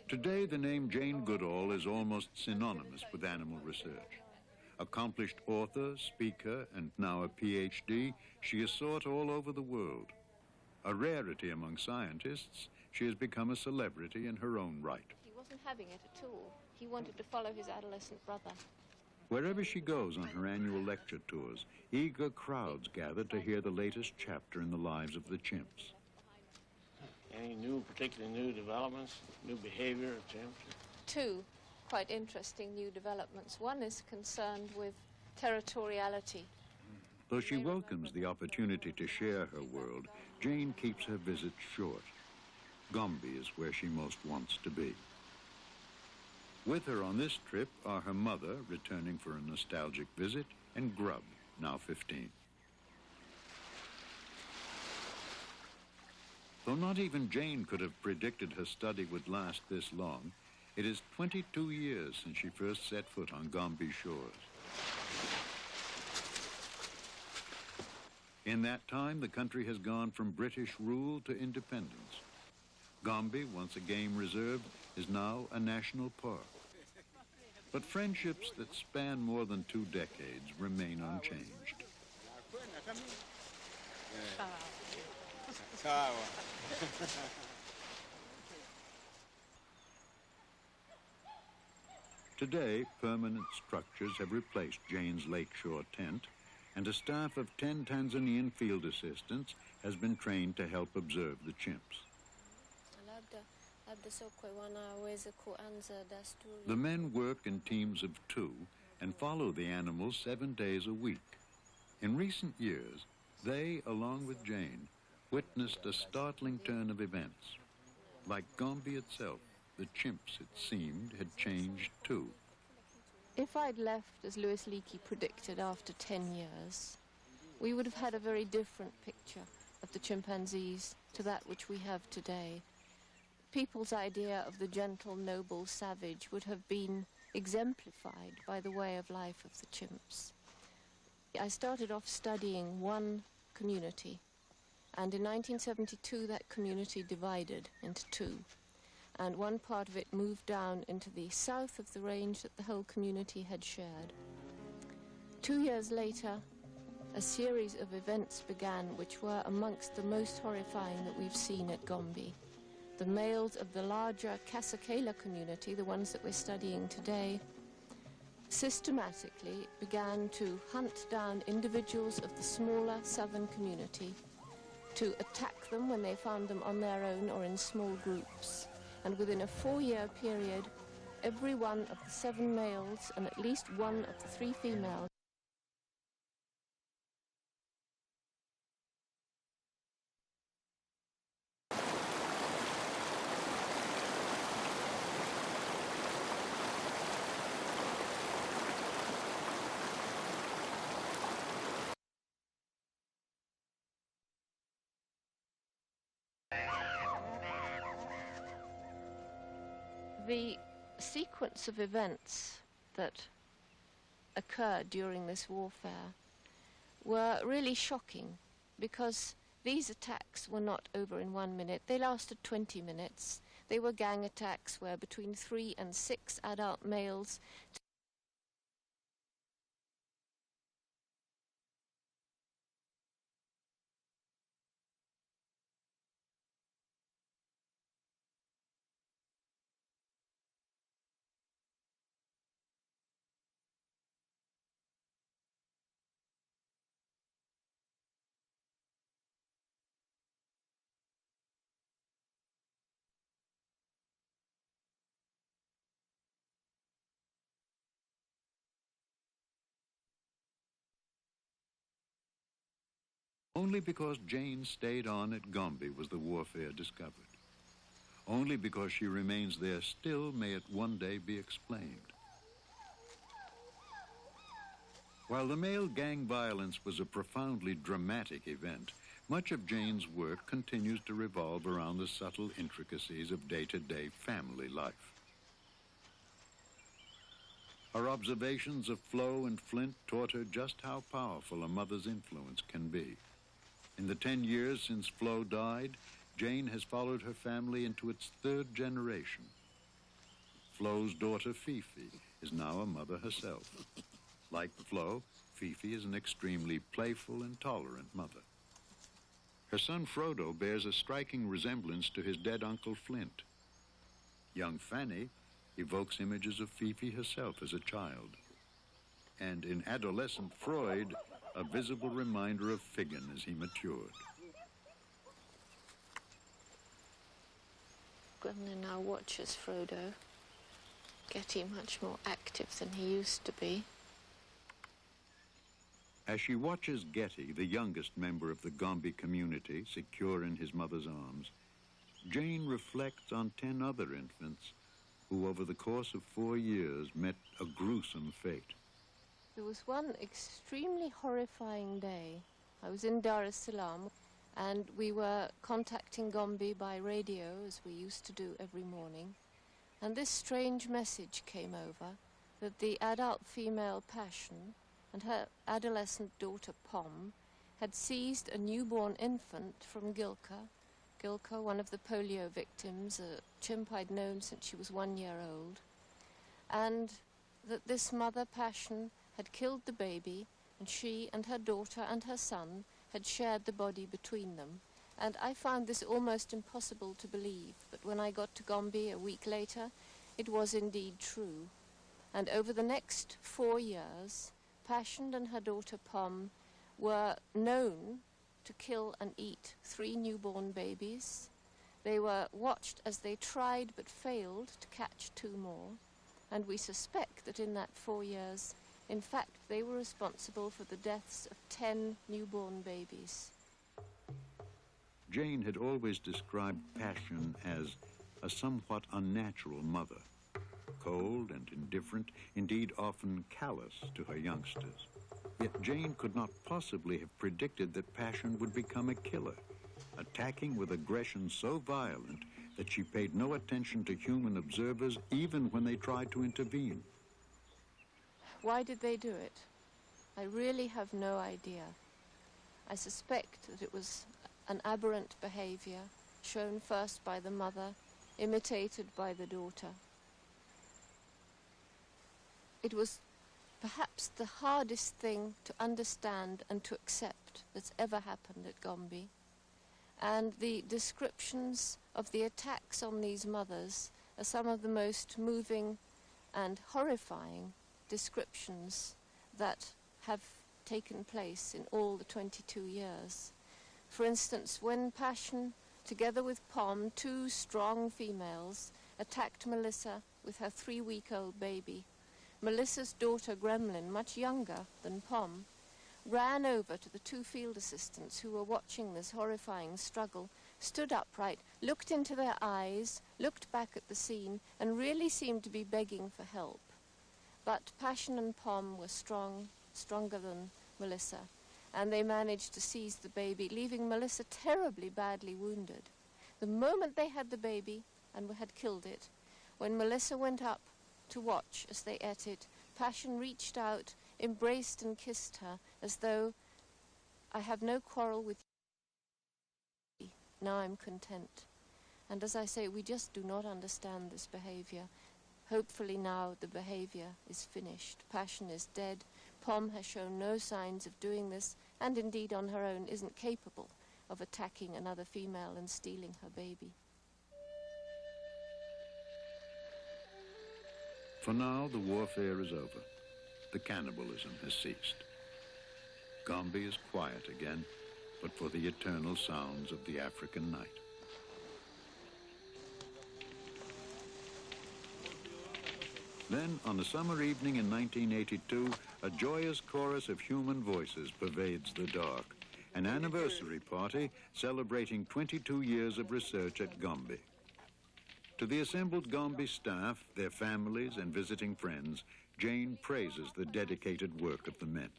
Today, the name Jane Goodall is almost synonymous with animal research. Accomplished author, speaker, and now a PhD, she is sought all over the world. A rarity among scientists, she has become a celebrity in her own right. He wasn't having it at all. He wanted to follow his adolescent brother. Wherever she goes on her annual lecture tours, eager crowds gather to hear the latest chapter in the lives of the chimps. Any particularly new developments, new behavior of chimps? Two quite interesting new developments. One is concerned with territoriality. Though she welcomes the opportunity to share her world, Jane keeps her visits short. Gombe is where she most wants to be. With her on this trip are her mother, returning for a nostalgic visit, and Grub, now 15. Though not even Jane could have predicted her study would last this long, it is 22 years since she first set foot on Gombe shores. In that time, the country has gone from British rule to independence. Gombe, once a game reserve, is now a national park. But friendships that span more than 2 decades remain unchanged. Today, permanent structures have replaced Jane's lakeshore tent, and a staff of 10 Tanzanian field assistants has been trained to help observe the chimps. The men work in teams of 2 and follow the animals 7 days a week. In recent years, they, along with Jane, witnessed a startling turn of events. Like Gombe itself, the chimps, it seemed, had changed too. If I'd left, as Louis Leakey predicted, after 10 years, we would have had a very different picture of the chimpanzees to that which we have today. People's idea of the gentle, noble savage would have been exemplified by the way of life of the chimps. I started off studying one community, and in 1972 that community divided into 2. And one part of it moved down into the south of the range that the whole community had shared. 2 years later, a series of events began which were amongst the most horrifying that we've seen at Gombe. The males of the larger Kasakela community, the ones that we're studying today, systematically began to hunt down individuals of the smaller southern community, to attack them when they found them on their own or in small groups. And within a 4-year period, every one of the 7 males and at least 1 of the 3 females The sequence of events that occurred during this warfare were really shocking, because these attacks were not over in 1 minute. They lasted 20 minutes. They were gang attacks where between 3 and 6 adult males Only because Jane stayed on at Gombe was the warfare discovered. Only because she remains there still may it one day be explained. While the male gang violence was a profoundly dramatic event, much of Jane's work continues to revolve around the subtle intricacies of day-to-day family life. Her observations of Flo and Flint taught her just how powerful a mother's influence can be. In the 10 years since Flo died, Jane has followed her family into its 3rd generation. Flo's daughter, Fifi, is now a mother herself. Like Flo, Fifi is an extremely playful and tolerant mother. Her son, Frodo, bears a striking resemblance to his dead Uncle Flint. Young Fanny evokes images of Fifi herself as a child. And in adolescent Freud, a visible reminder of Figgin as he matured. Gremlin now watches Frodo, getting much more active than he used to be. As she watches Getty, the youngest member of the Gombe community, secure in his mother's arms, Jane reflects on 10 other infants who, over the course of 4 years, met a gruesome fate. There was one extremely horrifying day. I was in Dar es Salaam, and we were contacting Gombe by radio, as we used to do every morning. And this strange message came over that the adult female Passion and her adolescent daughter Pom had seized a newborn infant from Gilka. Gilka, one of the polio victims, a chimp I'd known since she was 1 year old. And that this mother Passion had killed the baby, and she and her daughter and her son had shared the body between them. And I found this almost impossible to believe, but when I got to Gombe a week later, it was indeed true. And over the next 4 years, Passion and her daughter Pom were known to kill and eat 3 newborn babies. They were watched as they tried but failed to catch 2 more. And we suspect that in that 4 years, in fact, they were responsible for the deaths of 10 newborn babies. Jane had always described Passion as a somewhat unnatural mother, cold and indifferent, indeed often callous to her youngsters. Yet Jane could not possibly have predicted that Passion would become a killer, attacking with aggression so violent that she paid no attention to human observers even when they tried to intervene. Why did they do it? I really have no idea. I suspect that it was an aberrant behavior shown first by the mother, imitated by the daughter. It was perhaps the hardest thing to understand and to accept that's ever happened at Gombe. And the descriptions of the attacks on these mothers are some of the most moving and horrifying descriptions that have taken place in all the 22 years. For instance, when Passion, together with Pom, 2 strong females, attacked Melissa with her 3-week-old baby, Melissa's daughter Gremlin, much younger than Pom, ran over to the 2 field assistants who were watching this horrifying struggle, stood upright, looked into their eyes, looked back at the scene, and really seemed to be begging for help. But Passion and Pom were stronger than Melissa, and they managed to seize the baby, leaving Melissa terribly badly wounded. The moment they had the baby and had killed it, when Melissa went up to watch as they ate it, Passion reached out, embraced and kissed her, as though, "I have no quarrel with you. Now I'm content." And as I say, we just do not understand this behavior. Hopefully now the behavior is finished. Passion is dead. Pom has shown no signs of doing this, and indeed on her own isn't capable of attacking another female and stealing her baby. For now, the warfare is over. The cannibalism has ceased. Gombe is quiet again, but for the eternal sounds of the African night. Then, on a summer evening in 1982, a joyous chorus of human voices pervades the dark. An anniversary party celebrating 22 years of research at Gombe. To the assembled Gombe staff, their families, and visiting friends, Jane praises the dedicated work of the men.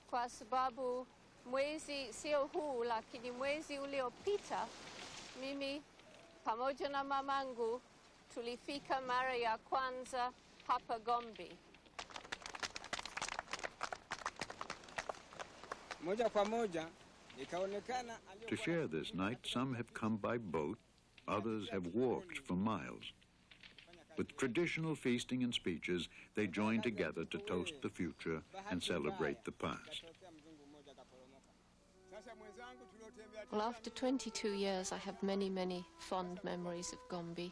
Kwa sababu mwezi sio huu, lakini mwezi uliopita, mimi pamoja na mamangu tulifika mara ya kwanza hapa Gombe. Moja kwa moja To share this night, some have come by boat, others have walked for miles. With traditional feasting and speeches, they join together to toast the future and celebrate the past. Well, after 22 years, I have many, many fond memories of Gombe.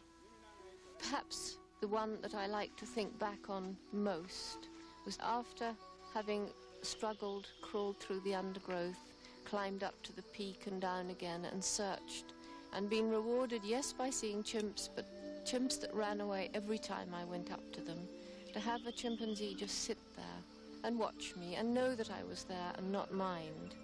Perhaps the one that I like to think back on most was after having struggled, crawled through the undergrowth, climbed up to the peak and down again and searched, and been rewarded, yes, by seeing chimps, but chimps that ran away every time I went up to them, to have a chimpanzee just sit there and watch me and know that I was there and not mind.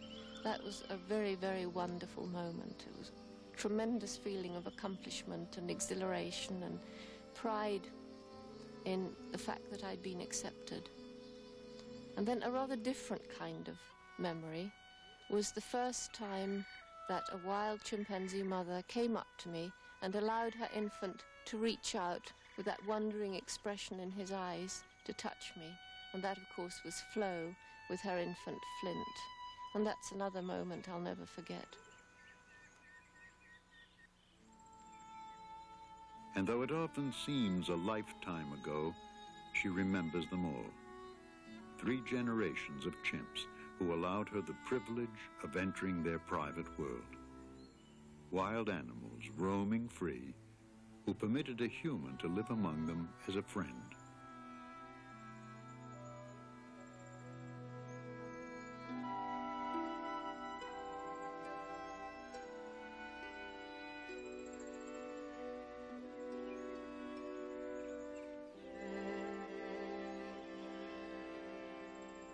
That was a very, very wonderful moment. It was a tremendous feeling of accomplishment and exhilaration and pride in the fact that I'd been accepted. And then a rather different kind of memory was the first time that a wild chimpanzee mother came up to me and allowed her infant to reach out with that wondering expression in his eyes to touch me. And that, of course, was Flo with her infant Flint. And that's another moment I'll never forget. And though it often seems a lifetime ago, she remembers them all. 3 generations of chimps who allowed her the privilege of entering their private world. Wild animals roaming free, who permitted a human to live among them as a friend.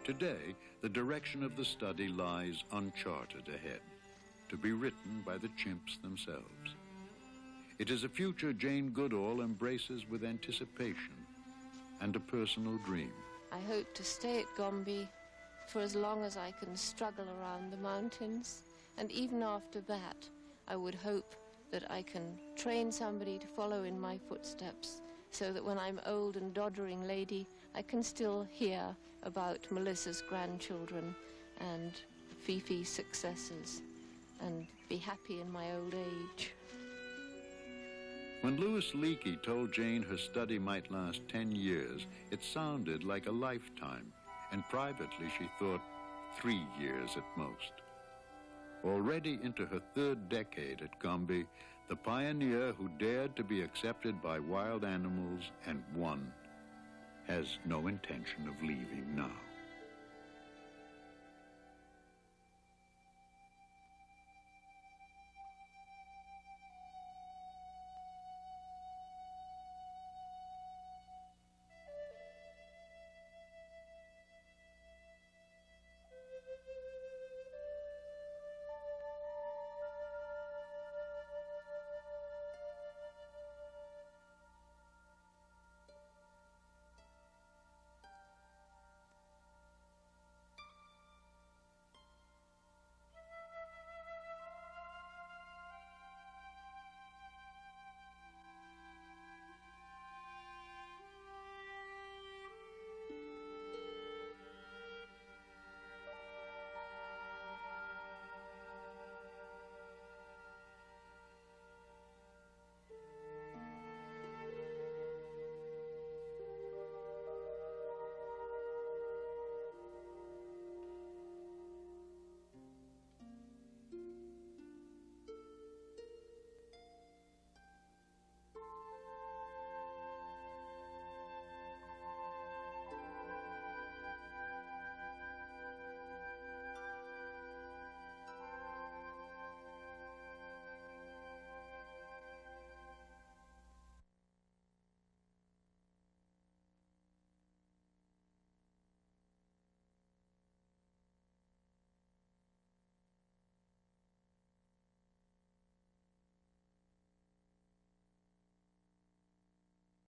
Today, the direction of the study lies uncharted ahead, to be written by the chimps themselves. It is a future Jane Goodall embraces with anticipation and a personal dream. I hope to stay at Gombe for as long as I can struggle around the mountains, and even after that, I would hope that I can train somebody to follow in my footsteps, so that when I'm old and doddering lady, I can still hear about Melissa's grandchildren and Fifi's successes and be happy in my old age. When Louis Leakey told Jane her study might last 10 years, it sounded like a lifetime, and privately she thought 3 years at most. Already into her 3rd decade at Gombe, the pioneer who dared to be accepted by wild animals and won has no intention of leaving now.